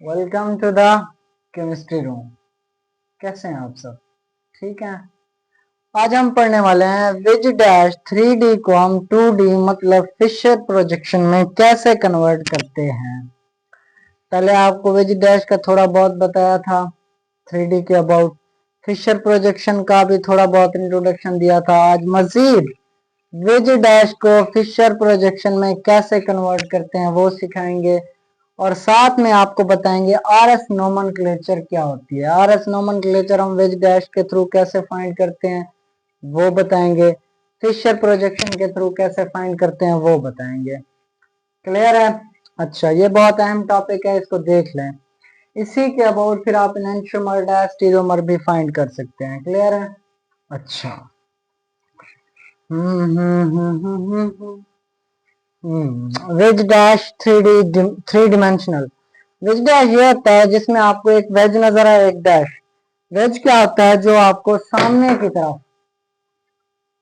Welcome to the chemistry room. कैसे हैं आप सब? ठीक है। आज हम पढ़ने वाले हैं विच डैश 3D को हम 2D मतलब फिशर प्रोजेक्शन में कैसे कन्वर्ट करते हैं। पहले आपको विच डैश का थोड़ा बहुत बताया था, 3D के अबाउट। फिशर प्रोजेक्शन का भी थोड़ा बहुत इंट्रोडक्शन दिया था। आज मजीद विच डैश को फिशर प्रोजेक्शन में कैसे कन्वर्ट करते हैं वो सिखाएंगे, और साथ में आपको बताएंगे आरएस नोमेनक्लेचर क्या होती है। आरएस नोमेनक्लेचर हम विच डैश के थ्रू कैसे फाइंड करते हैं वो बताएंगे, फिशर प्रोजेक्शन के थ्रू कैसे फाइंड करते हैं वो बताएंगे। क्लियर है? अच्छा, ये बहुत अहम टॉपिक है, इसको देख लें। इसी के अबाउट फिर आप एनेंटियोमर डैश स्टीरियोमर भी फाइंड कर सकते हैं। क्लियर है? अच्छा। Which dash three dimensional. Wedge dash ये होता है जिसमें आपको एक वेज नजर आए, एक डैश। वेज क्या होता है? जो आपको सामने की तरफ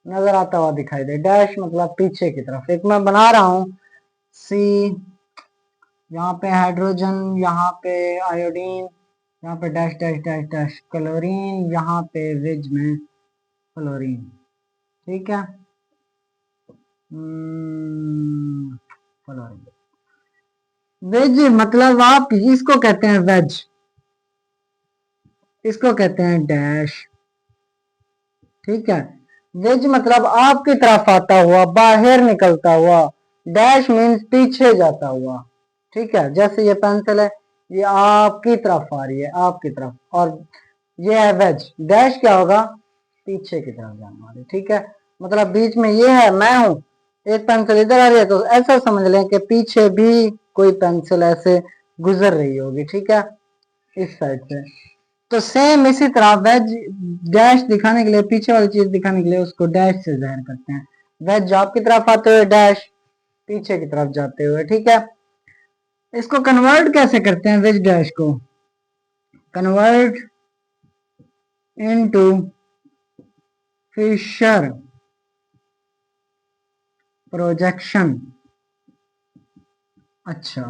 नजर आता हुआ दिखाई दे। डैश मतलब पीछे की तरफ। एक मैं बना रहा हूं सी, यहाँ पे हाइड्रोजन, यहाँ पे आयोडीन, यहाँ पे dash dash dash dash chlorine, यहाँ पे वेज में फ्लोरीन। ठीक है, फ्लोरीन। वेज मतलब आप इसको कहते हैं वेज, इसको कहते हैं डैश। ठीक है, वेज मतलब आपकी तरफ आता हुआ, बाहर निकलता हुआ। डैश मीन्स पीछे जाता हुआ। ठीक है, जैसे ये पेंसिल है, ये आपकी तरफ आ रही है, आपकी तरफ, और ये है वेज। डैश क्या होगा? पीछे की तरफ जाने वाली। ठीक है, मतलब बीच में ये है, मैं हूं, एक पेंसिल इधर आ रही है, तो ऐसा समझ लें कि पीछे भी कोई पेंसिल ऐसे गुजर रही होगी। ठीक है, इस साइड से। तो सेम इसी तरह वेज डैश दिखाने के लिए, पीछे वाली चीज दिखाने के लिए उसको डैश से जाहिर करते हैं। वेज जो आपकी तरफ आते हुए, डैश पीछे की तरफ जाते हुए। ठीक है, इसको कन्वर्ट कैसे करते हैं? वेज डैश को कन्वर्ट इनटू फिशर प्रोजेक्शन। अच्छा,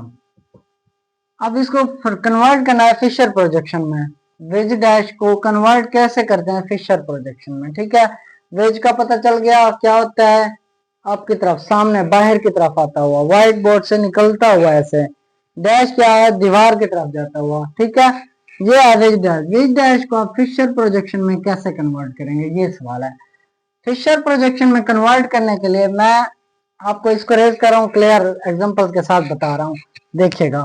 अब इसको कन्वर्ट करना है फिशर प्रोजेक्शन में। वेज डैश को कन्वर्ट कैसे करते हैं फिशर प्रोजेक्शन में? ठीक है, वेज का पता चल गया क्या होता है, आपकी तरफ सामने बाहर की तरफ आता हुआ, व्हाइट बोर्ड से निकलता हुआ ऐसे। डैश क्या है? दीवार की तरफ जाता हुआ। ठीक है, ये है वेज डैश। वेज डैश को आप फिशर प्रोजेक्शन में कैसे कन्वर्ट करेंगे, ये सवाल है। फिशर प्रोजेक्शन में कन्वर्ट करने के लिए मैं आपको इसको रेज कर रहा हूँ, क्लियर एग्जांपल्स के साथ बता रहा हूँ, देखिएगा।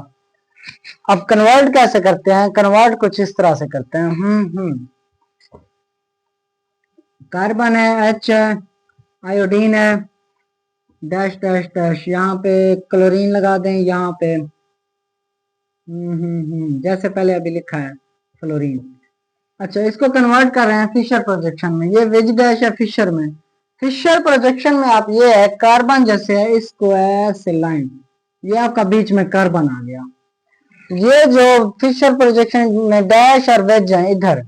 अब कन्वर्ट कैसे करते हैं? कन्वर्ट कुछ इस तरह से करते हैं। कार्बन है, एच है, आयोडीन है, डैश डैश डैश, यहाँ पे क्लोरीन लगा दें, यहाँ पे जैसे पहले अभी लिखा है फ्लोरीन। अच्छा, इसको कन्वर्ट कर रहे हैं फिशर प्रोजेक्शन में। ये वेज डैश है फिशर में। फिशर प्रोजेक्शन में आप ये है, कार्बन जैसे है, इसको ऐसे लाइन, ये आपका बीच में कार्बन आ गया। ये जो फिशर प्रोजेक्शन में डैश और वेज है इधर,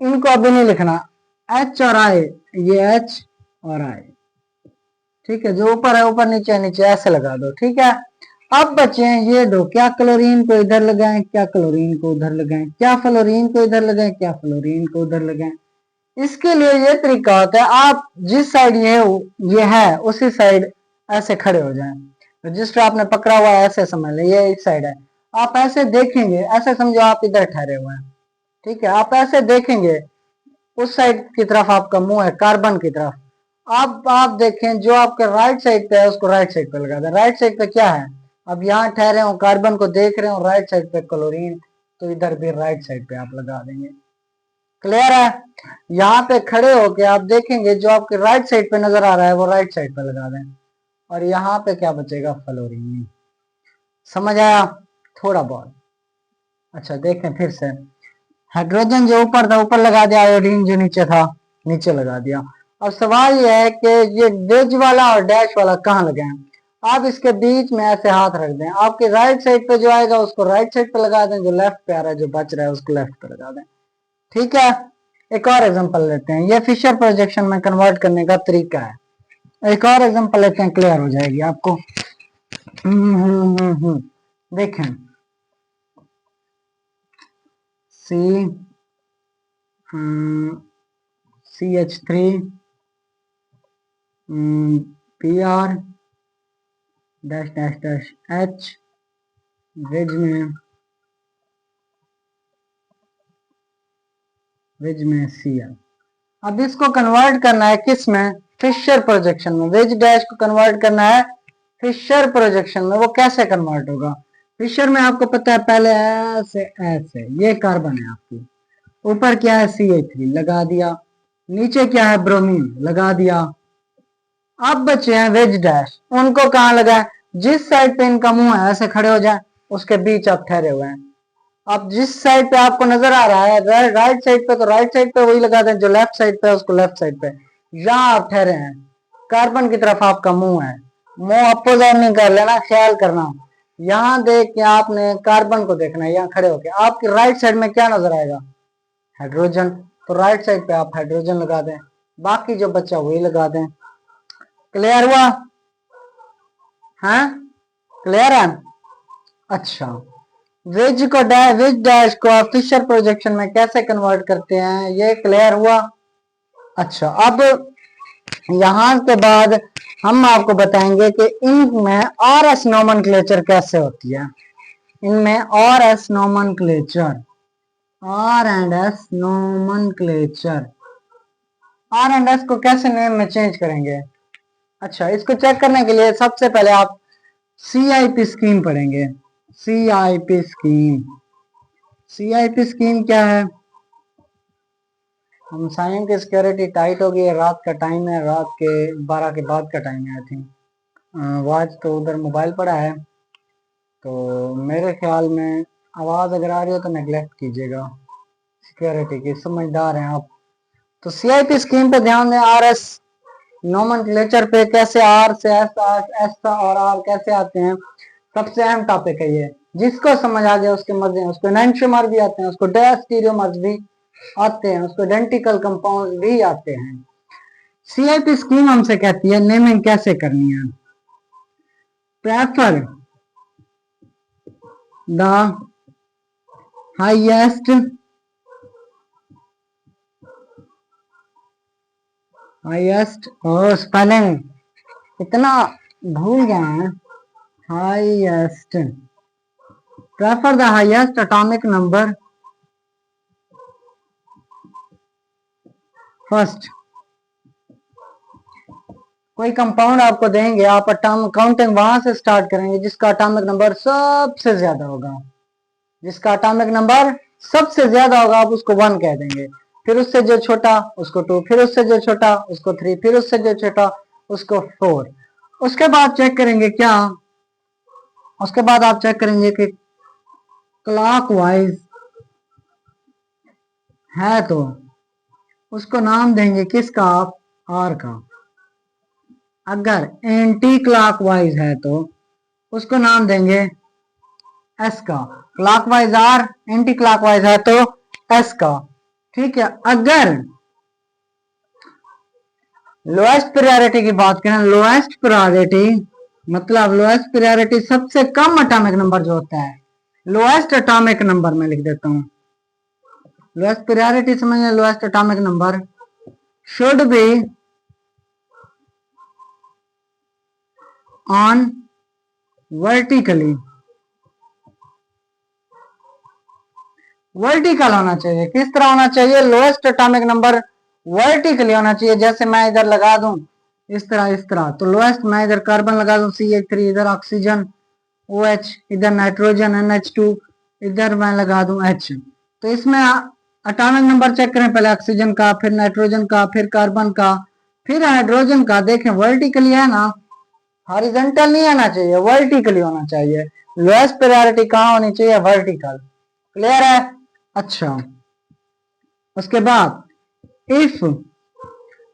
इनको अभी नहीं लिखना। एच और आई, ये एच और आई। ठीक है, जो ऊपर है ऊपर, नीचे नीचे, ऐसे लगा दो। ठीक है, अब बचे ये दो, क्या क्लोरीन को इधर लगाएं, क्या क्लोरीन को उधर लगाएं, क्या फ्लोरीन को इधर लगाएं, क्या फ्लोरीन को उधर लगाएं। इसके लिए ये तरीका होता है, आप जिस साइड ये है उसी साइड ऐसे खड़े हो जाएं। रजिस्टर आपने पकड़ा हुआ है, ऐसे समझ लें ये इस साइड है, आप ऐसे देखेंगे, ऐसे समझो आप इधर ठहरे हुए हैं। ठीक है, आप ऐसे देखेंगे, उस साइड की तरफ आपका मुंह है, कार्बन की तरफ। आप देखें जो आपके राइट साइड पे है उसको राइट साइड पे लगा दें। राइट साइड पे क्या है? अब यहाँ ठहरे हो, कार्बन को देख रहे हो, राइट साइड पे क्लोरीन, तो इधर भी राइट साइड पे आप लगा देंगे। क्लियर है? यहाँ पे खड़े होके आप देखेंगे जो आपके राइट साइड पे नजर आ रहा है वो राइट साइड पे लगा दें, और यहाँ पे क्या बचेगा? फ्लोरीन। समझ आया थोड़ा बहुत? अच्छा, देखें फिर से। हाइड्रोजन जो ऊपर था ऊपर लगा दिया, आयोडीन जो नीचे था नीचे लगा दिया। अब सवाल यह है कि ये वेज वाला और डैश वाला कहाँ लगाएं? आप इसके बीच में ऐसे हाथ रख दें, आपके राइट साइड पे जो आएगा उसको राइट साइड पे लगा दें, जो लेफ्ट पे आ रहा है, जो बच रहा है उसको लेफ्ट पे लगा दें। ठीक है, एक और एग्जांपल लेते हैं, ये फिशर प्रोजेक्शन में कन्वर्ट करने का तरीका है। एक और एग्जांपल लेते हैं, क्लियर हो जाएगी आपको। देखें, C CH3 PR dash dash dash H wedge में Cl। अब इसको कन्वर्ट करना है किस में, फिशर प्रोजेक्शन में। वेज डैश को कन्वर्ट करना है फिशर प्रोजेक्शन में। वो कैसे कन्वर्ट होगा, फिशर में आपको पता है पहले ऐसे ऐसे, ये कार्बन है आपकी, ऊपर क्या है CH3 लगा दिया, नीचे क्या है ब्रोमीन लगा दिया। अब बचे हैं वेज डैश, उनको कहाँ लगा है, जिस साइड पे इनका मुंह है ऐसे खड़े हो जाए, उसके बीच आप ठहरे हुए हैं। अब जिस साइड पे आपको नजर आ रहा है राइट साइड पे, तो राइट साइड पे वही लगा दें, जो लेफ्ट साइड पे है उसको लेफ्ट साइड पे। यहाँ आप ठहरे हैं, कार्बन की तरफ आपका मुंह है, मुंह अपोजिट नहीं कर लेना, ख्याल करना। यहाँ देख के आपने कार्बन को देखना है, यहाँ खड़े होके आपकी राइट साइड में क्या नजर आएगा, हाइड्रोजन। तो राइट साइड पे आप हाइड्रोजन लगा दें, बाकी जो बच्चा वही लगा दें। क्लियर हुआ, हाँ क्लियर है। अच्छा, वेज डैश को आप फिशर प्रोजेक्शन में कैसे कन्वर्ट करते हैं, ये क्लियर हुआ। अच्छा, अब यहां के बाद हम आपको बताएंगे कि इनमें आर एस नोमेनक्लेचर कैसे होती है। इनमें R S nomenclature, R and S nomenclature, R and S को कैसे नेम में चेंज करेंगे। अच्छा, इसको चेक करने के लिए सबसे पहले आप CIP स्कीम पढ़ेंगे। CIP स्कीम, CIP स्कीम क्या है। हम साइम की सिक्योरिटी टाइट हो गई है, रात का टाइम है, रात के 12 के बाद का टाइम है आई थिंक। वॉच तो उधर मोबाइल पड़ा है, तो मेरे ख्याल में आवाज़ अगर आ रही हो तो नेगलेक्ट कीजिएगा, सिक्योरिटी की, समझदार हैं आप। तो CIP स्कीम पे ध्यान दें, RS नोमेनक्लेचर पे, कैसे R से S और R कैसे आते हैं, सबसे अहम टॉपिक है ये। जिसको समझ आ गया उसके मजे हैं, उसको एनेंटियोमर भी आते हैं, उसको डायस्टीरियोमर्स भी आते हैं, उसको आइडेंटिकल कंपाउंड भी आते हैं। CIP स्कीम हमसे कहती है नेमिंग कैसे करनी है। प्रेफर द हाईएस्ट स्पेलिंग इतना भूल गए हैं, highest, prefer the highest atomic number first. कोई कंपाउंड आपको देंगे, आप काउंटिंग वहां से स्टार्ट करेंगे जिसका एटॉमिक नंबर सबसे ज्यादा होगा, जिसका एटॉमिक नंबर सबसे ज्यादा होगा आप उसको 1 कह देंगे, फिर उससे जो छोटा उसको 2, फिर उससे जो छोटा उसको 3, फिर उससे जो छोटा उसको 4। उसके बाद चेक करेंगे क्या, उसके बाद आप चेक करेंगे कि क्लॉकवाइज है तो उसको नाम देंगे किसका, आप R का। अगर एंटी क्लॉकवाइज है तो उसको नाम देंगे S का। क्लॉकवाइज R, एंटी क्लॉकवाइज है तो S का, ठीक है। अगर लोएस्ट प्रायोरिटी की बात करें, लोएस्ट प्रायोरिटी मतलब लोएस्ट प्रायोरिटी सबसे कम एटॉमिक नंबर जो होता है, लोएस्ट एटॉमिक नंबर में लिख देता हूं, लोएस्ट प्रायोरिटी समझिए, lowest atomic number should be on vertically, vertical होना चाहिए। किस तरह होना चाहिए, लोएस्ट एटॉमिक नंबर वर्टिकली होना चाहिए। जैसे मैं इधर लगा दूं इस तरह, तो लोएस्ट मैं इधर कार्बन लगा दूं CH3, इधर ऑक्सीजन OH, इधर नाइट्रोजन NH2, इधर मैं लगा दूं H। तो इसमें एटॉमिक नंबर चेक करें, पहले ऑक्सीजन का, फिर नाइट्रोजन का, फिर कार्बन का, फिर हाइड्रोजन का। देखें वर्टिकली है ना, हॉरिजॉन्टल नहीं आना चाहिए, वर्टिकली होना चाहिए। लोएस्ट प्रायोरिटी कहाँ होनी चाहिए, वर्टिकल। क्लियर है। अच्छा, उसके बाद if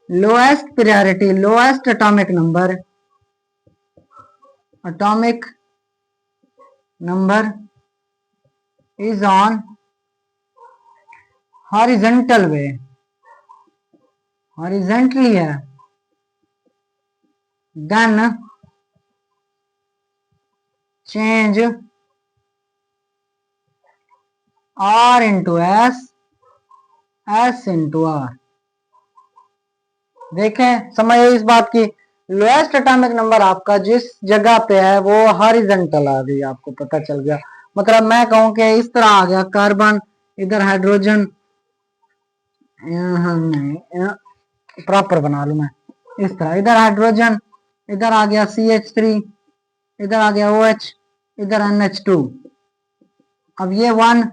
lowest priority, lowest atomic number is on horizontal way, horizontally है, then change R into S, S into R. देखें, समझ इस बात की, लोएस्ट एटॉमिक नंबर आपका जिस जगह पे है वो हॉरिजॉन्टल आ गई, आपको पता चल गया। मतलब मैं कहूं कि इस तरह आ गया कार्बन, इधर हाइड्रोजन, प्रॉपर बना लू मैं इस तरह, इधर हाइड्रोजन, इधर आ गया CH3, इधर आ गया OH, इधर NH2। अब ये 1,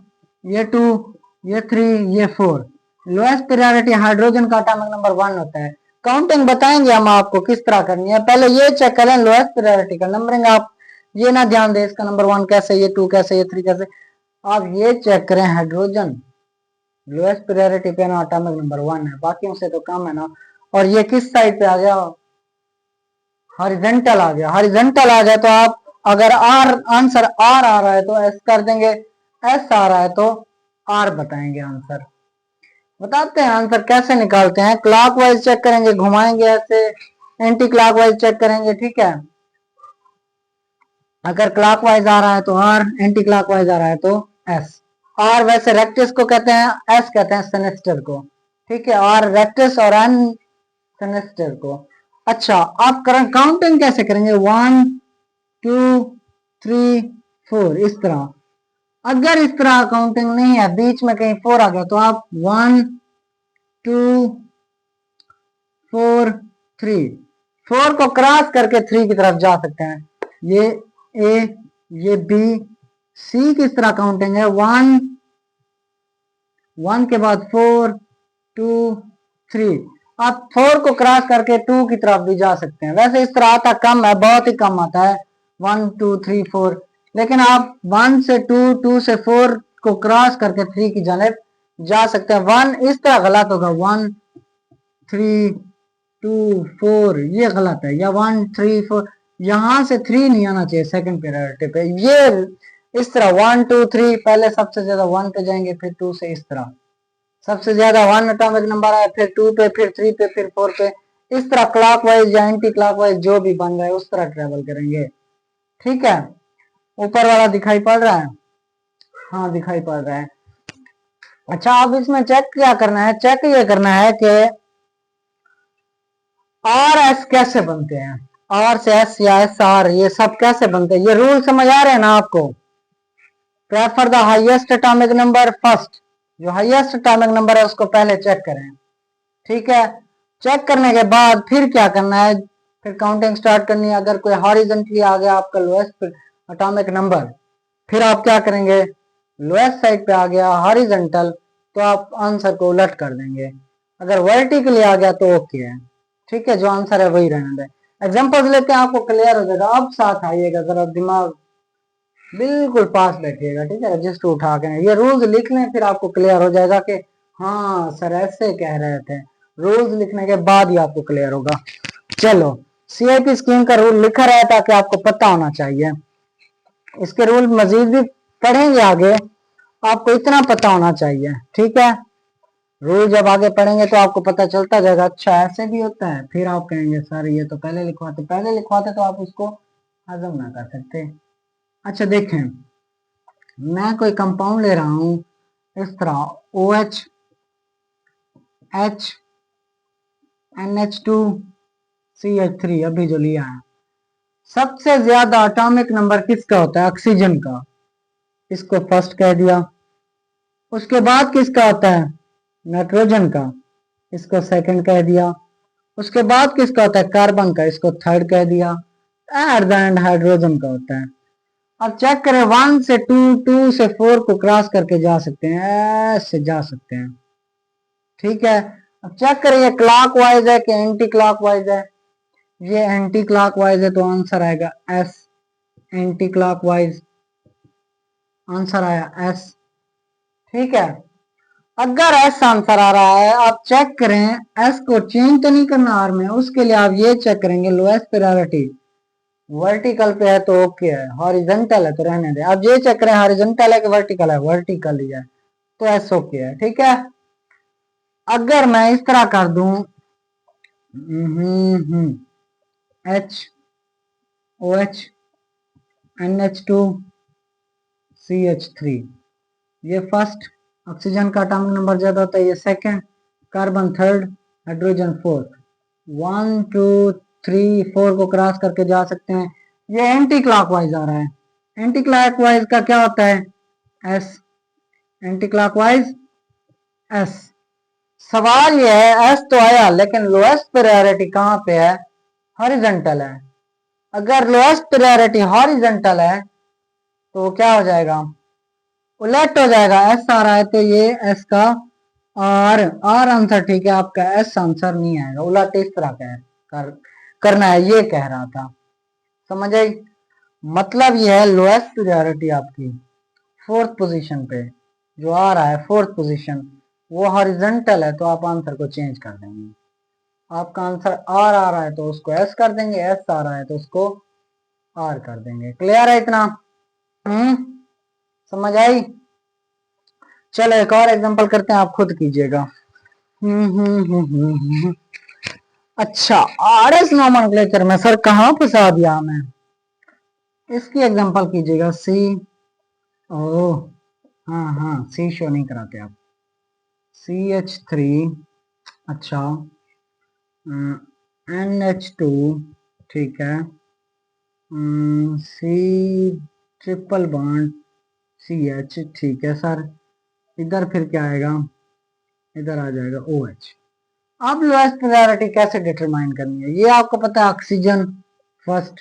ये 2, ये 3, ये 4। लोएस्ट प्रायोरिटी हाइड्रोजन का एटॉमिक नंबर 1 होता है। काउंटिंग बताएंगे हम आपको किस तरह करनी है, पहले ये चेक करें लोएस्ट प्रायोरिटी का नंबरिंग। आप ये ना ध्यान दें इसका नंबर 1 कैसे, ये 2 कैसे, ये 3 कैसे, आप ये चेक करें हाइड्रोजन लोएस्ट प्रायोरिटी पे ना एटॉमिक नंबर 1 है, बाकियों से तो कम है ना। और ये किस साइड पे आ गया, हॉरिजॉन्टल आ गया। हॉरिजॉन्टल आ गया तो आप अगर आर आंसर आर आ रहा है तो एस कर देंगे, एस आ रहा है तो आर बताएंगे आंसर। बताते हैं आंसर कैसे निकालते हैं। क्लॉकवाइज चेक करेंगे, घुमाएंगे ऐसे, एंटी क्लॉकवाइज चेक करेंगे, ठीक है। अगर क्लॉकवाइज आ रहा है तो आर, एंटी क्लॉकवाइज आ रहा है तो एस। आर वैसे रेक्टस को कहते हैं, एस कहते हैं सेनेस्टर को, ठीक है। आर रेक्टस और एन सेनेस्टर को। अच्छा, आप करें काउंटिंग कैसे करेंगे, 1 2 3 4 इस तरह। अगर इस तरह काउंटिंग नहीं है, बीच में कहीं 4 आ गया तो आप 1 2 4 3, 4 को क्रॉस करके 3 की तरफ जा सकते हैं। ये ए, ये बी, सी किस तरह काउंटिंग है, 1 1 के बाद 4 2 3। आप 4 को क्रॉस करके 2 की तरफ भी जा सकते हैं। वैसे इस तरह आता कम है, बहुत ही कम आता है 1 2 3 4, लेकिन आप 1 से 2, 2 से 4 को क्रॉस करके 3 की जानिब जा सकते हैं। 1 इस तरह गलत होगा, 1 3 2 4 ये गलत है, या 1 3 4, यहां से 3 नहीं आना चाहिए सेकंड प्रायोरिटी पे। ये इस तरह 1 2 3, पहले सबसे ज्यादा 1 पे जाएंगे, फिर 2 से, इस तरह सबसे ज्यादा 1 एटॉमिक नंबर है, फिर 2 पे, फिर 3 पे, फिर 4 पे। इस तरह क्लॉकवाइज या एंटी क्लॉकवाइज जो भी बन रहा है उस तरह ट्रेवल करेंगे, ठीक है। ऊपर वाला दिखाई पड़ रहा है, हाँ दिखाई पड़ रहा है। अच्छा, अब इसमें चेक क्या करना है, चेक ये करना है कि आर एस कैसे बनते हैं, आर से एस या एस आर, ये सब कैसे बनते हैं, ये रूल समझ आ रहे हैं ना आपको। Prefer the highest atomic number first, जो हाईएस्ट एटॉमिक नंबर है उसको पहले चेक करें, ठीक है। चेक करने के बाद फिर क्या करना है, फिर काउंटिंग स्टार्ट करनी है। अगर कोई हॉरिजॉन्टली आ गया आपका लोएस्ट एटॉमिक नंबर, फिर आप क्या करेंगे, लोएस्ट साइड पे आ गया हॉरिजॉन्टल तो आप आंसर को उलट कर देंगे। अगर वर्टिकली आ गया तो ओके है, ठीक है, जो आंसर है वही रहने दें। एग्जांपल्स लेते हैं, आपको क्लियर हो जाएगा। अब साथ आइएगा जरा, दिमाग बिल्कुल पास बैठिएगा, ठीक है। रजिस्टर उठा के ये रूल्स लिख लें, फिर आपको क्लियर हो जाएगा कि हाँ सर ऐसे कह रहे थे। रूल्स लिखने के बाद ही आपको क्लियर होगा। चलो, CIP स्कीम का रूल लिखा रहा है ताकि आपको पता होना चाहिए। इसके रूल मजीद भी पढ़ेंगे आगे, आपको इतना पता होना चाहिए, ठीक है। रूल जब आगे पढ़ेंगे तो आपको पता चलता जाएगा, अच्छा ऐसे भी होता है। फिर आप कहेंगे सर ये तो पहले लिखवाते, पहले लिखवाते तो आप उसको हजम ना कर सकते। अच्छा देखें, मैं कोई कंपाउंड ले रहा हूं इस तरह, OH H NH2 CH3 अभी जो लिया है, सबसे ज्यादा एटॉमिक नंबर किसका होता है, ऑक्सीजन का, इसको फर्स्ट कह दिया। उसके बाद किसका होता है, नाइट्रोजन का, इसको सेकंड कह दिया। उसके बाद किसका होता है, कार्बन का, इसको थर्ड कह दिया। एट द एंड हाइड्रोजन का होता है। अब चेक करें, 1 से 2, 2 से 4 को क्रॉस करके जा सकते हैं, ऐसे जा सकते हैं, ठीक है। अब चेक करें ये क्लॉकवाइज है कि एंटी क्लॉकवाइज है। ये एंटी क्लॉकवाइज है तो आंसर आएगा एस, एंटी क्लॉकवाइज, आंसर आया एस, ठीक है। अगर एस आंसर आ रहा है, आप चेक करें एस को चेंज तो नहीं करना आर में, उसके लिए आप ये चेक करेंगे लोएस्ट प्रायोरिटी वर्टिकल पे है तो ओके है, हॉरिजॉन्टल है तो रहने दे। आप ये चेक करें हॉरिजॉन्टल है कि वर्टिकल है, वर्टिकल ही है तो एस ओके है, ठीक है। अगर मैं इस तरह कर दूं एच OH NH2 CH3, ये फर्स्ट, ऑक्सीजन का एटॉमिक नंबर ज्यादा होता है, ये second, carbon third, hydrogen fourth. 1 2 3 4 को क्रॉस करके जा सकते हैं। ये एंटी क्लॉकवाइज आ रहा है। एंटी क्लॉकवाइज का क्या होता है? एस। Anti clockwise S. सवाल ये है, एस तो आया लेकिन लोएस्ट प्रायोरिटी कहाँ पे है? हॉरिजॉन्टल है। अगर लोएस्ट प्रायोरिटी हॉरिजॉन्टल है तो क्या हो जाएगा? उलट हो जाएगा। एस आ रहा है तो ये एस का आर आंसर ठीक है, आपका एस आंसर नहीं आएगा। उलट इस तरह का है, करना है, ये कह रहा था। समझ आई? मतलब ये है लोएस्ट प्रायोरिटी आपकी फोर्थ पोजीशन पे जो आ रहा है, फोर्थ पोजीशन वो हॉरिजॉन्टल है तो आप आंसर को चेंज कर देंगे। आपका आंसर आर आ रहा है तो उसको एस कर देंगे, एस आ रहा है तो उसको आर कर देंगे। क्लियर है इतना? समझ आई? चलो एक और एग्जांपल करते हैं, आप खुद कीजिएगा। अच्छा, आर एस नोमेनक्लेचर में सर कहाँ फंसा दिया मैं? इसकी एग्जांपल कीजिएगा। सी ओ, हाँ सी शो नहीं कराते आप। CH3, अच्छा, NH2, ठीक है, C ट्रिपल बॉन्ड CH, ठीक है सर। इधर फिर क्या आएगा? इधर आ जाएगा OH। अब लोएस्ट प्रायोरिटी कैसे डिटरमाइन करनी है? ये आपको पता है, ऑक्सीजन फर्स्ट,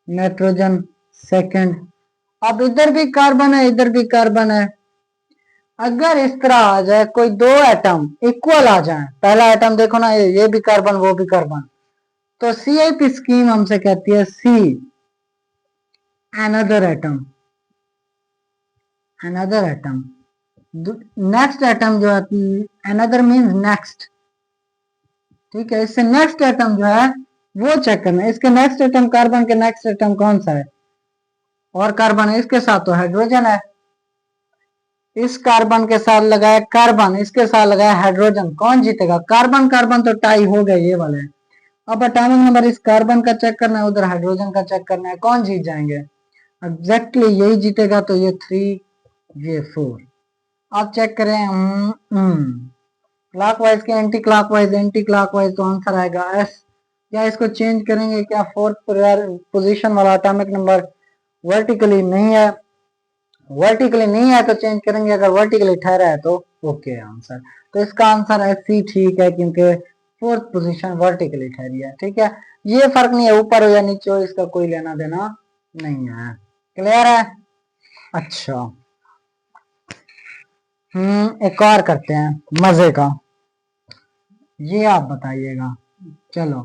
नाइट्रोजन सेकंड। अब इधर भी कार्बन है, इधर भी कार्बन है। अगर इस तरह आ जाए कोई दो एटम इक्वल आ जाए, पहला एटम देखो ना, ये भी कार्बन वो भी कार्बन, तो CIP स्कीम हमसे कहती है see another atom, another atom, next atom जो है, अनदर मींस नेक्स्ट, ठीक है। इससे नेक्स्ट एटम जो है वो चेक करना है। इसके नेक्स्ट एटम, कार्बन के नेक्स्ट एटम कौन सा है? और कार्बन है, इसके साथ तो हाइड्रोजन है। इस कार्बन के साथ लगाया कार्बन, इसके साथ लगाया हाइड्रोजन, कौन जीतेगा? कार्बन कार्बन तो टाई हो गए, ये वाले। अब एटॉमिक नंबर इस कार्बन का चेक करना है, उधर हाइड्रोजन का चेक करना है, कौन जीत जाएंगे? एग्जैक्टली यही जीतेगा, तो ये 3, ये 4। आप चेक करें, क्लॉकवाइज के एंटी क्लॉकवाइज, एंटी क्लॉकवाइज तो आंसर आएगा एस। क्या इसको चेंज करेंगे क्या? फोर्थ पोजीशन वाला एटॉमिक नंबर वर्टिकली नहीं है, वर्टिकली नहीं है तो चेंज करेंगे, अगर वर्टिकली ठहरा है तो ओके आंसर। तो इसका आंसर है सी, ठीक है, क्योंकि फोर्थ पोजीशन वर्टिकली ठहरी है। ठीक है, ये फर्क नहीं है ऊपर हो या नीचे हो, इसका कोई लेना देना नहीं है। क्लियर है? अच्छा, एक और करते हैं मजे का, ये आप बताइएगा। चलो,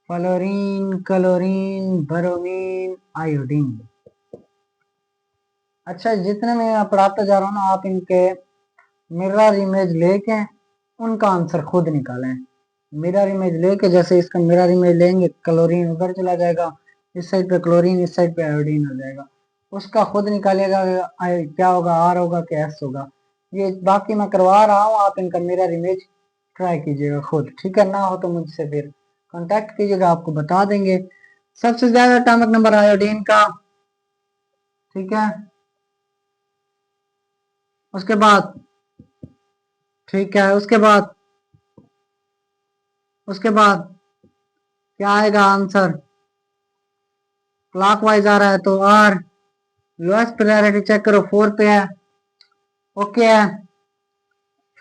फ्लोरीन, क्लोरीन, ब्रोमीन, आयोडीन। अच्छा, जितने में मैं पढ़ाता जा रहा हूँ ना, आप इनके मिरर इमेज लेके उनका आंसर खुद निकालें। मिरर इमेज लेके, जैसे इसका मिरर इमेज लेंगे, क्लोरीन उधर चला जाएगा, इस साइड पे क्लोरीन, इस साइड पे आयोडीन आ जाएगा। उसका खुद निकालिएगा, क्या होगा, आर होगा कि एस होगा। ये बाकी मैं करवा रहा हूँ, आप इनका मिरर इमेज ट्राई कीजिएगा खुद। ठीक है, ना हो तो मुझसे फिर कांटेक्ट कीजिएगा, आपको बता देंगे। सबसे ज्यादा एटॉमिक नंबर आयोडीन का, ठीक है। उसके बाद, ठीक है, उसके बाद क्या आएगा आंसर? क्लॉकवाइज आ रहा है तो आर। लोएस्ट प्रायोरिटी चेक करो, 4 पे है, ओके है।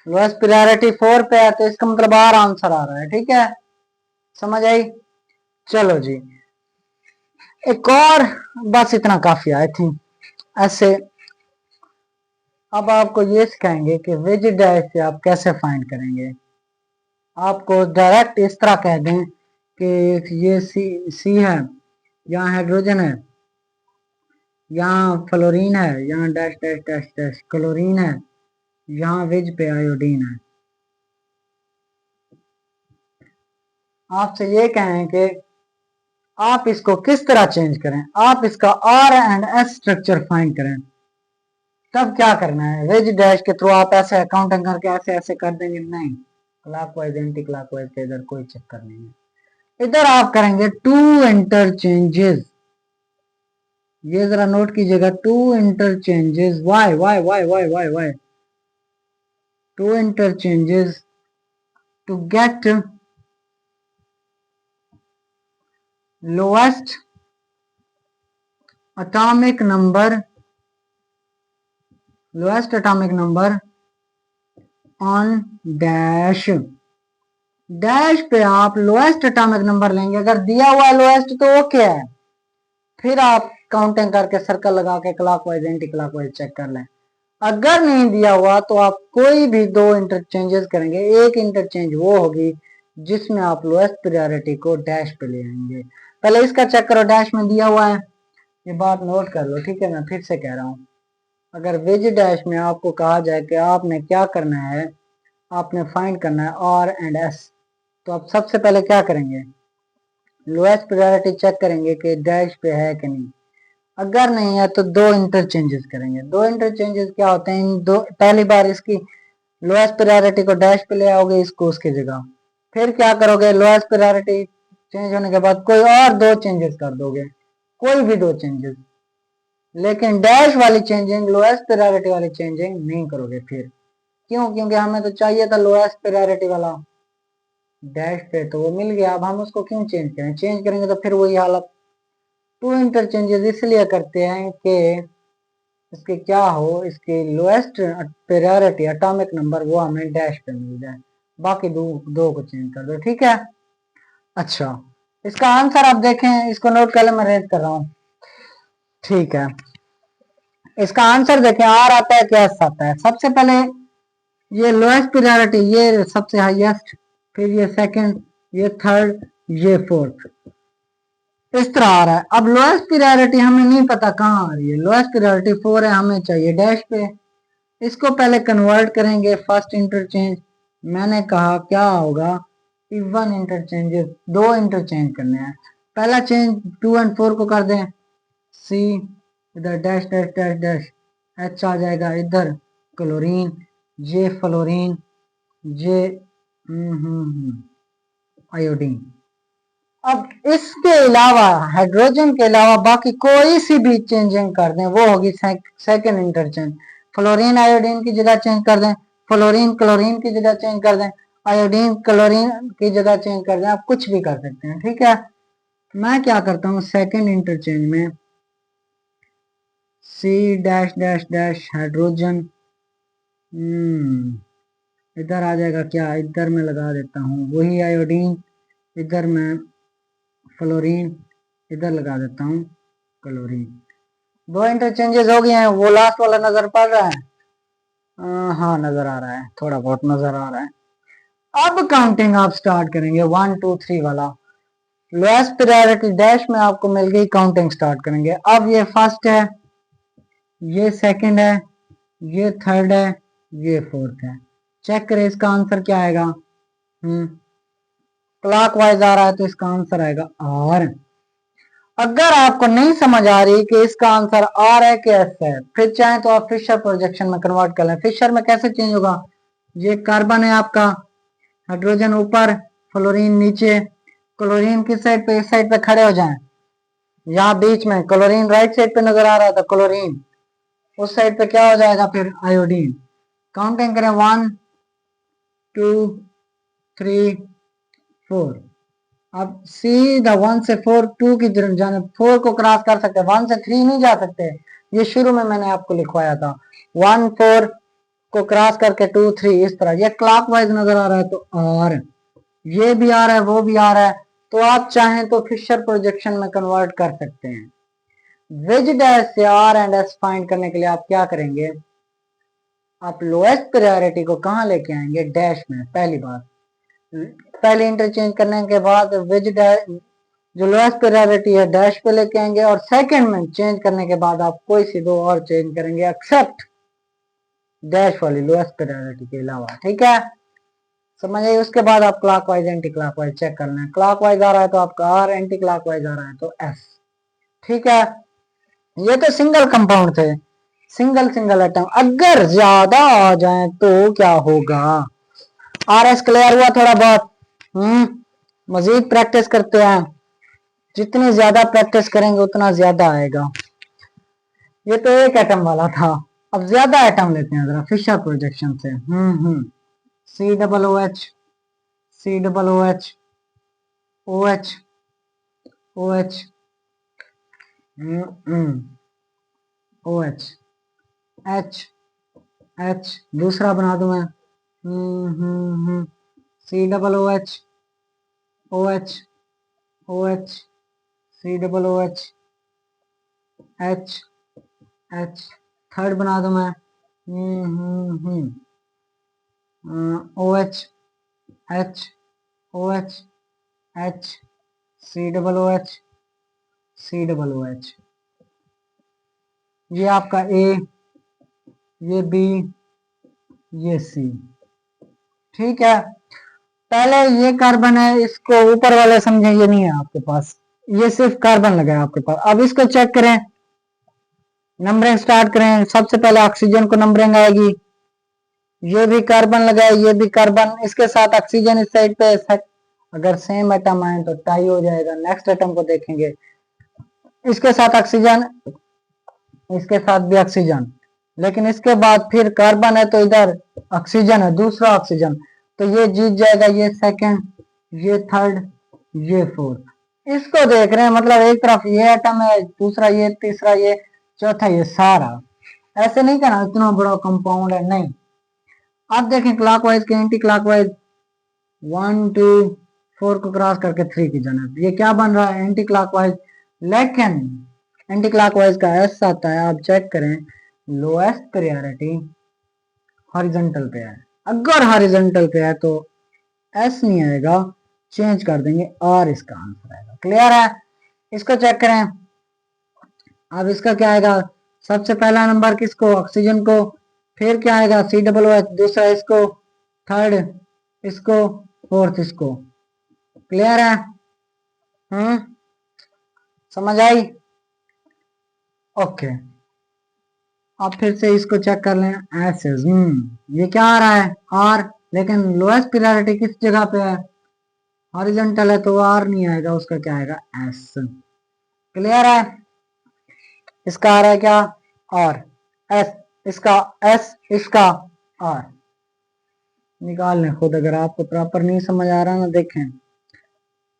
लोएस्ट प्रायोरिटी 4 पे है तो इसका मतलब आर आंसर आ रहा है। ठीक है, समझ आई? चलो जी, एक और, बस इतना काफी, आई थिंक ऐसे। अब आपको ये सिखाएंगे कि वेज डैश से आप कैसे फाइंड करेंगे। आपको डायरेक्ट इस तरह कह दें कि ये सी है, यहाँ हाइड्रोजन है, यहाँ फ्लोरीन है, यहाँ dash dash dash dash chlorine है, यहाँ वेज पे आयोडीन है। आपसे ये कहें कि आप इसको किस तरह चेंज करें, आप इसका R and S structure find करें। तब क्या करना है? वेज डैश के थ्रू आप ऐसे अकाउंटिंग करके ऐसे ऐसे कर देंगे? नहीं, क्लॉकवाइज एंटी क्लॉकवाइज के इधर कोई चक्कर नहीं है। इधर आप करेंगे टू इंटरचेंजेस, ये जरा नोट कीजिएगा, two interchanges, Y Y Y Y Y Y, two interchanges to get lowest atomic number, lowest atomic number on dash, dash पे आप लोएस्ट एटॉमिक नंबर लेंगे। अगर दिया हुआ है लोएस्ट तो ओके है, फिर आप काउंटिंग करके सर्कल लगा के क्लॉकवाइज एंटी क्लॉकवाइज चेक कर लें। अगर नहीं दिया हुआ तो आप कोई भी दो इंटरचेंजेस करेंगे, एक इंटरचेंज वो होगी जिसमें आप लोएस्ट प्रायोरिटी को डैश पे ले आएंगे। पहले इसका चेक करो, डैश में दिया हुआ है, ये बात नोट कर लो, ठीक है। मैं फिर से कह रहा हूँ, अगर विज डैश में आपको कहा जाए कि आपने क्या करना है, आपने फाइंड करना है आर एंड एस, तो आप सबसे पहले क्या करेंगे, लोएस्ट प्रायोरिटी चेक करेंगे कि डैश पे है कि नहीं। अगर नहीं है तो दो इंटरचेंजेस करेंगे। दो इंटरचेंजेस क्या होते हैं, दो, पहली बार इसकी लोएस्ट प्रायोरिटी को डैश पे ले आओगे, इसको उसकी जगह, फिर क्या करोगे, लोएस्ट प्रायोरिटी चेंज होने के बाद कोई और दो चेंजेस कर दोगे, कोई भी दो चेंजेस, लेकिन डैश वाली चेंजिंग, लोएस्ट प्रायोरिटी वाली चेंजिंग नहीं करोगे। फिर क्यों, क्योंकि हमें तो चाहिए था लोएस्ट प्रायोरिटी वाला डैश पे, तो वो मिल गया, अब हम उसको क्यों चेंज करें, चेंज करेंगे तो फिर वही हालत। टू इंटरचेंजेस इसलिए करते हैं कि इसके क्या हो, इसके लोएस्ट प्रायोरिटी एटॉमिक नंबर वो हमें डैश पे मिल जाए, बाकी दो को चेंज कर दो, ठीक है। अच्छा, इसका आंसर आप देखें, इसको नोट कर ले, मैं रेज कर रहा हूँ, ठीक है। इसका आंसर देखें, आर आता है क्या, एस आता है। सबसे पहले ये लोएस्ट प्रायोरिटी, ये सबसे हाईएस्ट, फिर ये सेकंड, ये थर्ड, ये फोर्थ, इस तरह आ रहा है। अब लोएस्ट प्रायोरिटी हमें नहीं पता कहाँ आ रही है, लोएस्ट प्रायोरिटी 4 है, हमें चाहिए डैश पे। इसको पहले कन्वर्ट करेंगे फर्स्ट इंटरचेंज, मैंने कहा क्या होगा, इवन इंटरचेंजेस, दो इंटरचेंज करने हैं। पहला चेंज 2 और 4 को कर दें, सी इधर dash dash dash dash, H आ जाएगा इधर क्लोरीन, जे फ्लोरीन, जे आयोडीन। अब इसके अलावा हाइड्रोजन के अलावा बाकी कोई सी भी चेंजिंग कर दें, वो होगी सेकंड इंटरचेंज। फ्लोरीन आयोडीन की जगह चेंज कर दें, फ्लोरीन क्लोरीन की जगह चेंज कर दें, आयोडीन क्लोरीन की जगह चेंज कर दें, आप कुछ भी कर सकते हैं, ठीक है। मैं क्या करता हूँ, सेकंड इंटरचेंज में C dash dash dash hydrogen, इधर आ जाएगा क्या, इधर मैं लगा देता हूँ वही आयोडीन, इधर मैं फ्लोरीन, इधर लगा देता हूँ क्लोरीन। दो इंटरचेंजेस हो गए हैं, वो लास्ट वाला नजर पड़ रहा है, हाँ नजर आ रहा है, थोड़ा बहुत नजर आ रहा है। अब काउंटिंग आप स्टार्ट करेंगे 1 2 3 वाला, लोएस्ट प्रायोरिटी डैश में आपको मिल गई, काउंटिंग स्टार्ट करेंगे। अब ये फर्स्ट है, ये सेकंड है, ये थर्ड है, ये फोर्थ है। चेक करें इसका आंसर क्या आएगा, क्लॉकवाइज आ रहा है तो इसका आंसर आएगा आर। अगर आपको नहीं समझ आ रही कि इसका आंसर आर है कि एस है, फिर चाहे तो आप फिशर प्रोजेक्शन में कन्वर्ट कर लें। फिशर में कैसे चेंज होगा, ये कार्बन है आपका, हाइड्रोजन ऊपर, फ्लोरीन नीचे, क्लोरीन किस साइड पे, इस साइड पे खड़े हो जाएं, यहाँ बीच में क्लोरीन राइट साइड पे नजर आ रहा था, क्लोरीन उस साइड पे क्या हो जाएगा फिर आयोडीन। काउंटिंग करें 1 2 3 4, अब सीधा 1 से 4 2 की तरफ जाने, 4 को क्रॉस कर सकते हैं, 1 से 3 नहीं जा सकते, ये शुरू में मैंने आपको लिखवाया था। 1 4 को क्रॉस करके 2 3, इस तरह ये क्लॉकवाइज नजर आ रहा है तो आर, ये भी आ रहा है वो भी आ रहा है, तो आप चाहें तो फिशर प्रोजेक्शन में कन्वर्ट कर सकते हैं। विज डैश से आर एंड एस फाइंड करने के लिए आप क्या करेंगे, आप लोएस्ट प्रायोरिटी को कहाँ लेके आएंगे, डैश में। पहली बात, पहले इंटरचेंज करने के बाद विज डैश, जो लोएस्ट प्रायोरिटी है डैश पे लेके आएंगे, और सेकंड में चेंज करने के बाद आप कोई सी दो और चेंज करेंगे एक्सेप्ट डैश वाली लोएस्ट प्रायोरिटी के अलावा, ठीक है, समझ आइए। उसके बाद आप क्लॉकवाइज एंटी क्लॉकवाइज चेक करना है, क्लॉकवाइज आ रहा है तो आपका आर, एंटी क्लॉकवाइज आ रहा है तो एस, ठीक है। ये तो सिंगल कंपाउंड थे, सिंगल सिंगल एटम, अगर ज्यादा आ जाए तो क्या होगा। आर एस क्लियर हुआ थोड़ा बहुत, मजीद प्रैक्टिस करते हैं, जितनी ज्यादा प्रैक्टिस करेंगे उतना ज्यादा आएगा। ये तो एक एटम वाला था। अब ज्यादा एटम लेते हैं जरा फिशर प्रोजेक्शन से। C double O H, C double O H, O H, O H, O H, H, H, दूसरा बना दूं मैं। C double O H, O H, O H, C double O H, H, H, third बना दूं मैं। O H, H, O H, H, C double O H, C double O H. ये आपका ए, ये बी, ये सी। ठीक है, पहले ये कार्बन है, इसको ऊपर वाले समझे, ये नहीं है आपके पास, ये सिर्फ कार्बन लगा है आपके पास। अब इसको चेक करें, नंबरिंग स्टार्ट करें। सबसे पहले ऑक्सीजन को नंबरिंग आएगी, ये भी कार्बन लगा है, ये भी कार्बन, इसके साथ ऑक्सीजन इस साइड पे। अगर सेम एटम आए तो टाई हो जाएगा। नेक्स्ट एटम को देखेंगे, इसके साथ ऑक्सीजन, इसके साथ भी ऑक्सीजन, लेकिन इसके बाद फिर कार्बन है तो इधर ऑक्सीजन है, दूसरा ऑक्सीजन, तो ये जीत जाएगा। ये सेकंड, ये थर्ड, ये फोर्थ। इसको देख रहे हैं, मतलब एक तरफ ये एटम है, दूसरा ये, तीसरा ये, चौथा ये, सारा। ऐसे नहीं करना इतना बड़ा कंपाउंड है, नहीं। अब देखें क्लॉकवाइज के एंटी क्लॉकवाइज, 1 2 4 को क्रॉस करके 3 की जन्नत, ये क्या बन रहा है, एंटी क्लॉकवाइज। लेकिन एंटी क्लॉकवाइज का एस आता है, आप चेक करें, लोएस्ट प्रायोरिटी हॉरिजॉन्टल पे है। अगर हॉरिजॉन्टल पे है तो एस नहीं आएगा, चेंज कर देंगे, और इसका आंसर आएगा। क्लियर है? इसको चेक करें। अब इसका क्या आएगा, सबसे पहला नंबर किसको, ऑक्सीजन को, फिर क्या आएगा, सी डबल ओ एच, दूसरा इसको, थर्ड इसको, फोर्थ इसको। क्लियर है? समझ आई? ओके, अब फिर से इसको चेक कर लें। एसेस, ये क्या आ रहा है, आर, लेकिन लोएस्ट प्रायोरिटी किस जगह पे है, हॉरिजॉन्टल है, तो आर नहीं आएगा, उसका क्या आएगा, एस। क्लियर है? इसका आ रहा है क्या, आर, एस, इसका एस, इसका आर। निकाल लें खुद, अगर आपको प्रॉपर नहीं समझ आ रहा ना, देखें।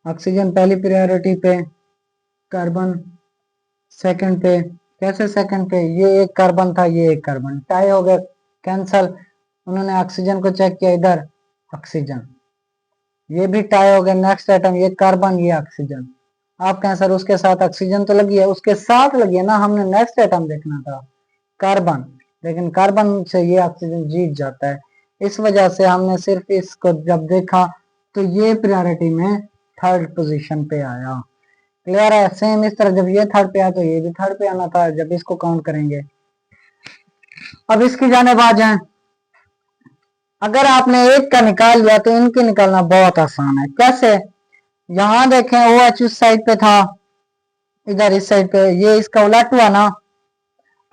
ऑक्सीजन पहली प्रायोरिटी पे, कार्बन सेकंड पे। कैसे सेकंड पे, ये एक कार्बन था, ये एक कार्बन, टाई हो गया, कैंसल। उन्होंने ऑक्सीजन को चेक किया, इधर ऑक्सीजन, ये भी टाई हो गया। नेक्स्ट आइटम, ये कार्बन, ये ऑक्सीजन। आप कहें सर उसके साथ ऑक्सीजन तो लगी है, उसके साथ लगी है ना, हमने नेक्स्ट आइटम देखना था, कार्बन, लेकिन कार्बन से ये ऑक्सीजन जीत जाता है। इस वजह से हमने सिर्फ इसको जब देखा तो ये प्रायोरिटी में थर्ड पोजीशन पे आया। क्लियर है? सेम इस तरह जब ये थर्ड पे आया तो ये भी थर्ड पे आना था, जब इसको काउंट करेंगे। अब इसकी जाने आ जाए, अगर आपने एक का निकाल लिया तो इनके निकालना बहुत आसान है। कैसे, यहाँ देखें, ओ एच उस साइड पे था, इधर इस साइड पे, ये इसका उलट हुआ ना।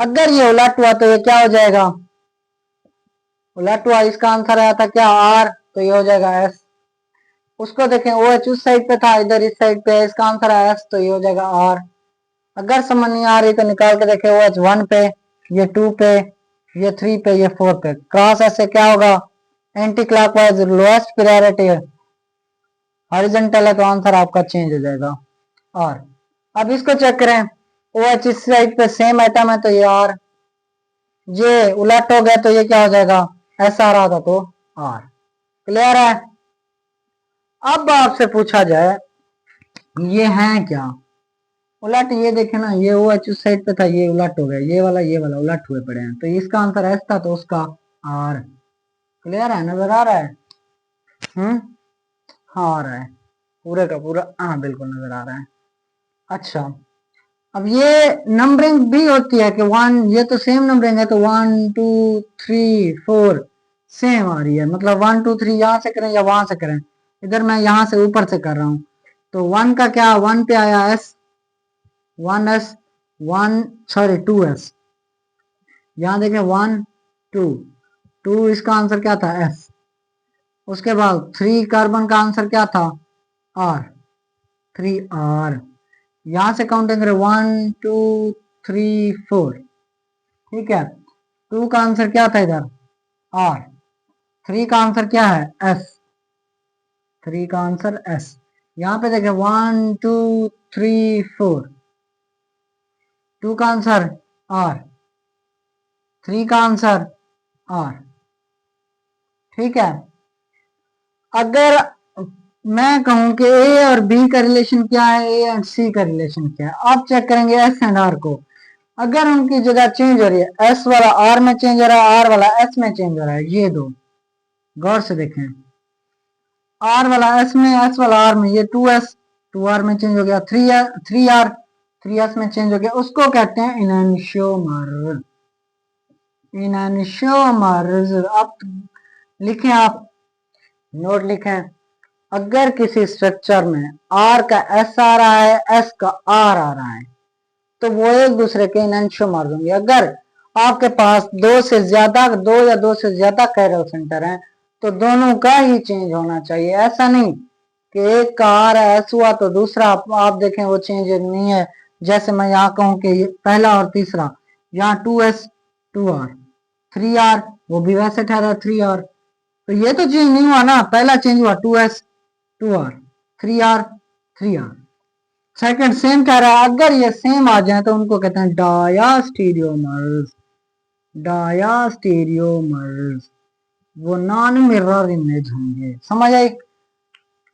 अगर ये उलट हुआ तो ये क्या हो जाएगा, उलट हुआ, इसका आंसर आया था क्या, आर, तो ये हो जाएगा एस। उसको देखें, ओ एच उस साइड पे था, इधर इस साइड पे, इसका आंसर आया एस, तो ये हो जाएगा आर। अगर समझ नहीं आ रही तो निकाल के देखें, ओ एच 1 पे, ये 2 पे, ये 3 पे, ये 4 पे, क्रॉस ऐसे क्या होगा, एंटी क्लॉकवाइज, लोएस्ट प्रायोरिटी है, हॉरिजॉन्टल है, तो आंसर आपका चेंज हो जाएगा आर। अब इसको चेक करें, ओ एच इस साइड पे सेम आइटम है, तो ये आर, ये उलट हो गया तो ये क्या हो जाएगा, ऐसा आ रहा था तो आर। क्लियर है? अब आपसे पूछा जाए ये है क्या, उलट, ये देखे ना, ये ओ एच उस साइड पे था, ये उलट हो गया, ये वाला उलट हुए पड़े हैं, तो इसका आंसर एस था, तो उसका आर। क्लियर है? नजर आ रहा है? हाँ आ रहा है, पूरे का पूरा, हाँ बिल्कुल नजर आ रहा है। अच्छा, अब ये नंबरिंग भी होती है कि 1, ये तो सेम नंबरिंग है, तो 1 2 3 4 सेम आ रही है, मतलब 1 2 3 यहाँ से करें या वहां से करें। इधर मैं यहाँ से ऊपर से कर रहा हूँ, तो 1 का क्या, 1 पे आया एस, 1 एस, 1 सॉरी 2 एस। यहाँ देखें 1 2 2, इसका आंसर क्या था, एस। उसके बाद 3 कार्बन का आंसर क्या था, आर, 3 आर। यहां से काउंटिंग करें, 1 2 3 4, ठीक है, 2 का आंसर क्या था इधर आर, 3 का आंसर क्या है एस, 3 का आंसर एस। यहाँ पे देखें 1 2 3 4, 2 का आंसर आर, 3 का आंसर आर। ठीक है, अगर मैं कहूं कि ए और बी का रिलेशन क्या है, ए एंड सी का रिलेशन क्या है, आप चेक करेंगे एस एंड आर को। अगर उनकी जगह चेंज हो रही है, एस वाला आर में चेंज हो रहा है, आर वाला एस में चेंज हो रहा है, ये दो गौर से देखें, आर वाला एस में, एस वाला आर में, ये 2s 2r में चेंज हो गया, 3r 3s में चेंज हो गया, उसको कहते हैं इनैनिशियोमर, इनैनिशियोमर्स। आप लिखें, आप नोट लिखें, अगर किसी स्ट्रक्चर में आर का एस आ रहा है, एस का आर आ रहा है, तो वो एक दूसरे के इनैनिशियोमर्स होंगे। अगर आपके पास दो या दो से ज्यादा कैरल सेंटर हैं, तो दोनों का ही चेंज होना चाहिए। ऐसा नहीं कि एक का आर एस हुआ तो दूसरा आप देखें वो चेंज नहीं है। जैसे मैं यहाँ कहूँ कि पहला और तीसरा, यहाँ 2s 2r, 3r वो भी वैसे ठहरा 3r, तो ये तो चेंज नहीं हुआ ना, पहला चेंज हुआ 2s 2r, 3r 3r। Second same कह रहा है, अगर ये सेम आ जाए तो उनको कहते हैं डायास्टीरियोमर्स, डायास्टीरियोमर्स, वो नॉन मिरर इमेज होंगे। समझ आई?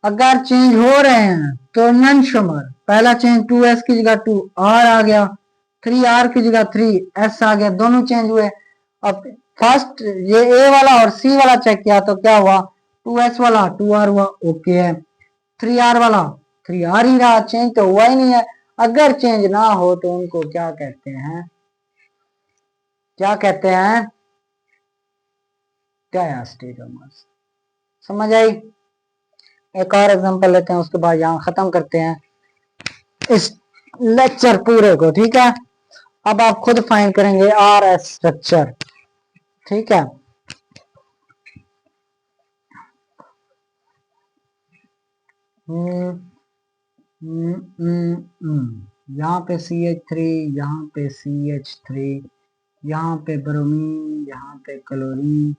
अगर चेंज हो रहे हैं तो नॉनशोमर, पहला चेंज 2s की जगह 2r आ गया, 3r की जगह 3s आ गया, दोनों चेंज हुए। अब फर्स्ट ये ए वाला और सी वाला चेक किया तो क्या हुआ, 2s वाला 2r हुआ, ओके है। 3r वाला 3r ही रहा, चेंज तो हुआ ही नहीं है। अगर चेंज ना हो तो उनको क्या कहते हैं, क्या कहते हैं, डायास्टीरियोमर्स। समझ आई? एक और एग्जांपल लेते हैं, उसके बाद यहाँ खत्म करते हैं इस लेक्चर पूरे को। ठीक है, अब आप खुद फाइंड करेंगे आर एस स्ट्रक्चर। ठीक है, यहाँ पे CH3, यहाँ पे CH3, यहाँ पे ब्रोमीन, यहाँ पे क्लोरीन,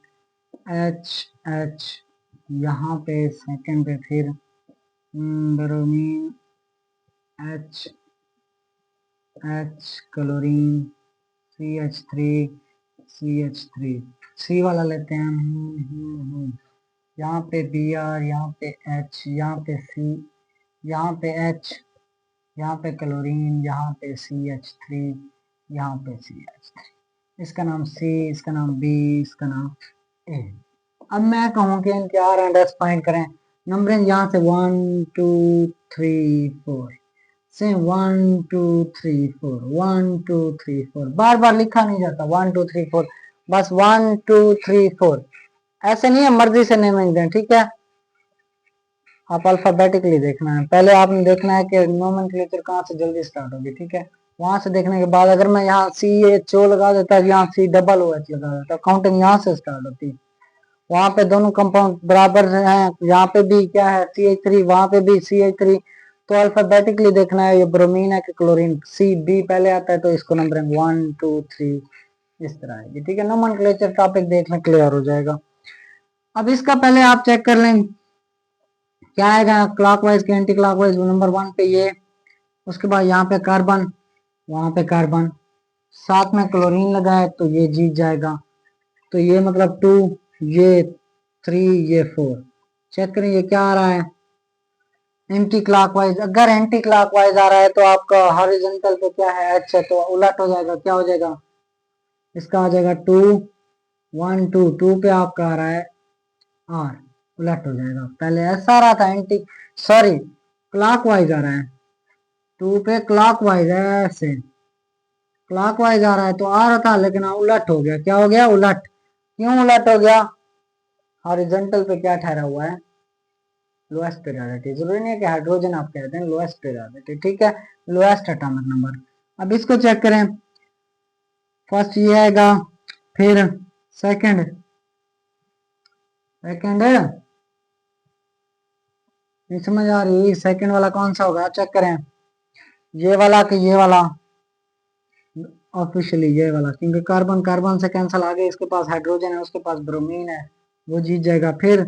H यहाँ पे सेकंड पे फिर ब्रोमीन, H क्लोरीन, CH3 सी वाला लेते हैं। यहाँ पे Br, यहाँ पे H, यहाँ पे C, यहाँ पे H, यहाँ पे क्लोरीन, यहाँ पे CH3, यहाँ पे CH3। इसका नाम C, इसका नाम B, इसका नाम A। अब मैं कहूँ कि इनके आर एंड एस फाइंड करें। नंबरिंग यहाँ से 1 2 3 4, सेम 1 2 3 4, 1 2 3 4, बार बार लिखा नहीं जाता 1 2 3 4, बस 1 2 3 4, ऐसे नहीं है मर्जी से नेमिंग दें। ठीक है, आप अल्फाबेटिकली देखना है, पहले आपने देखना है कि नोमेनक्लेचर कहाँ से जल्दी स्टार्ट होगी। ठीक है, वहां से देखने के बाद अगर मैं यहाँ CHO लगा देता, यहाँ COOH लगा देता, काउंटिंग यहाँ से स्टार्ट होती। वहां पे दोनों कंपाउंड बराबर हैं, यहाँ पे भी क्या है CH3, वहां पे भी CH3, तो अल्फाबेटिकली देखना है ये ब्रोमीन है कि क्लोरीन, CB पहले आता है तो इसको नंबरिंग 1 2 3 इस तरह है। ठीक है, नोमेनक्लेचर टॉपिक देखना क्लियर हो जाएगा। अब इसका पहले आप चेक कर लें क्या आएगा, क्लॉकवाइज के एंटी क्लॉकवाइज। नंबर 1 पे ये, उसके बाद यहाँ पे कार्बन, वहां पे कार्बन, साथ में क्लोरीन लगा है तो ये जीत जाएगा। तो ये मतलब 2, ये 3, ये 4। चेक करें ये क्या आ रहा है एंटी क्लॉकवाइज। अगर एंटी क्लॉकवाइज आ रहा है तो आपका हॉरिजॉन्टल पे क्या है H है, तो उलट हो जाएगा, क्या हो जाएगा, इसका आ जाएगा 2 1 2, 2 पे आपका आ रहा है R, उलट हो जाएगा। पहले ऐसा आ रहा था एंटी, सॉरी क्लॉकवाइज आ रहा है, 2 पे क्लॉकवाइज है, ऐसे क्लॉकवाइज आ रहा है तो आ रहा था, लेकिन उलट हो गया। क्या हो गया, उलट। क्यों उलट हो गया, हॉरिजॉन्टल पे क्या ठहरा हुआ है, लोएस्ट प्रायोरिटी। जरूरी नहीं है कि हाइड्रोजन आप कहते हैं, लोएस्ट प्रायोरिटी। ठीक है, लोएस्ट एटॉमिक नंबर। अब इसको चेक करें, फर्स्ट ये आएगा, फिर सेकंड, सेकंड है नहीं समझ आ रही, सेकंड वाला कौन सा होगा, चेक करें, ये वाला कि ये वाला, ऑफिशियली ये वाला, क्योंकि कार्बन कार्बन से कैंसिल, आगे इसके पास हाइड्रोजन है, उसके पास ब्रोमीन है, वो जीत जाएगा। फिर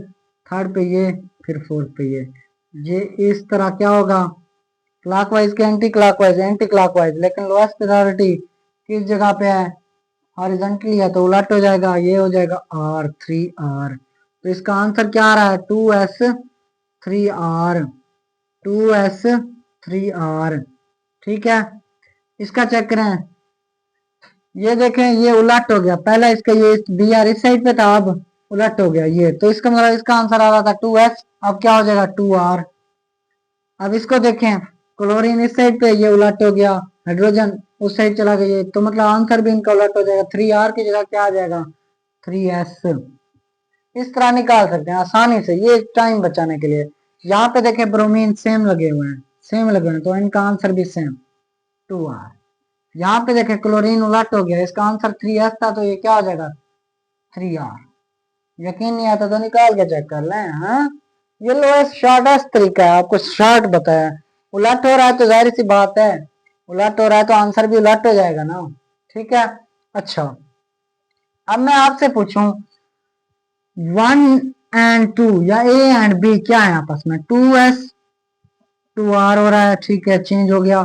थर्ड पे ये, फिर फोर्थ पे ये इस तरह क्या होगा, क्लॉकवाइज के एंटी क्लॉकवाइज, एंटी क्लॉकवाइज, लेकिन लोएस्ट प्रायोरिटी किस जगह पे है, हॉरिजॉन्टली है, तो उलट हो जाएगा, ये हो जाएगा R3R। तो इसका आंसर क्या आ रहा है, 2s3r, 2s3r। ठीक है, इसका चेक करें, ये देखें ये उलट हो गया, पहला इसका ये Br इस साइड पे था, अब उलट हो गया ये, तो इसका मतलब इसका आंसर आ रहा था 2s, अब क्या हो जाएगा 2r। अब इसको देखें, क्लोरीन इस साइड पे, ये उलट हो गया, हाइड्रोजन उस साइड चला गया, तो मतलब आंसर भी इनका उलट हो जाएगा, 3r की जगह क्या आ जाएगा 3s। इस तरह निकाल सकते हैं आसानी से, ये टाइम बचाने के लिए। यहाँ पे देखें ब्रोमीन सेम लगे हुए हैं, सेम लगे हुए हैं, तो इनका आंसर भी सेम 2r। यहाँ पे देखें क्लोरीन उलट हो गया, इसका आंसर 3s था, तो ये क्या हो जाएगा 3r। यकीन नहीं आता तो निकाल के चेक कर लें। हाँ, ये लोएस्ट शॉर्टेस्ट तरीका है, आपको शॉर्ट बताया। उलट हो रहा है तो जाहिर सी बात है, उलट हो रहा है तो आंसर भी उलट हो जाएगा ना। ठीक है, अच्छा अब मैं आपसे पूछूं 1 और 2 या A और B क्या है आपस में, 2s 2r हो रहा है, ठीक है चेंज हो गया,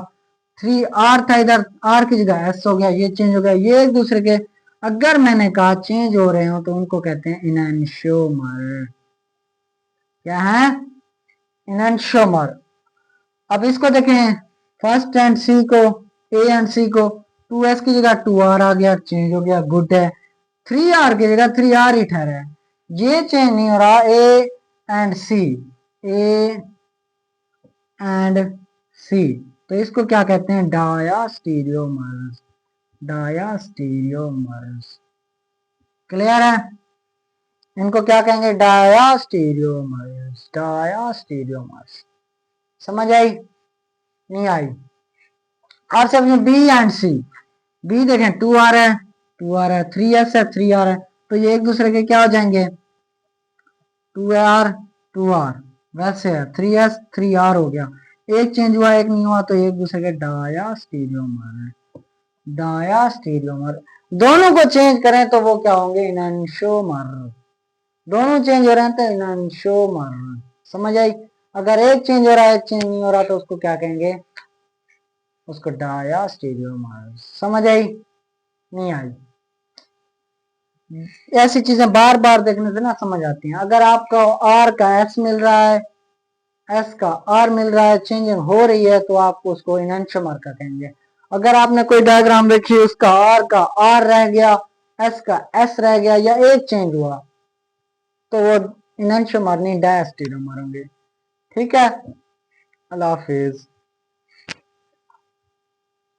3r था, इधर r की जगह s हो गया, ये चेंज हो गया, ये एक दूसरे के अगर मैंने कहा चेंज हो रहे हो तो उनको कहते हैं इनैंशियोमर। क्या है, इनैंशियोमर। अब इसको देखें, फर्स्ट एंड सी को, ए एंड सी को, 2s की जगह 2r आ गया, चेंज हो गया, गुड है। 3r की जगह 3r ही ठहरा है, ये चेंज नहीं हो रहा, A and C, A and सी, तो इसको क्या कहते हैं, डायास्टीरियोमर्स, डायास्टीरियोमर्स। क्लियर है, इनको क्या कहेंगे, डायास्टीरियोमर्स, डायास्टीरियोमर्स। समझ आई, नहीं आई। और सब बी एंड सी, बी देखें 2r है, 2r है, 3s है, 3r है, तो ये एक दूसरे के क्या हो जाएंगे, 2r 2r, वैसे है 3s 3r हो गया, एक चेंज हुआ एक नहीं हुआ, तो एक दूसरे के डायास्टीरियोमर है, डायास्टीरियोमर। दोनों को चेंज करें तो वो क्या होंगे, इनैंशियोमर। दोनों चेंज हो रहे हैं तो इनैंशियोमर। समझ आई, अगर एक चेंज हो रहा है एक चेंज नहीं हो रहा तो उसको क्या कहेंगे, उसको डायास्टीरियोमर। समझ आई, नहीं आई। ऐसी चीजें बार बार देखने से ना समझ आती हैं। अगर आपको आर का एस मिल रहा है, एस का आर मिल रहा है, चेंजिंग हो रही है, तो आप उसको इनैंशियोमर का कहेंगे। अगर आपने कोई डायग्राम देखी, उसका आर का आर रह गया, एस का एस रह गया, या एक चेंज हुआ, तो वो इनैंशियोमर नहीं डायस्टीरियोमर होंगे। ठीक है, अल्लाह हाफिज।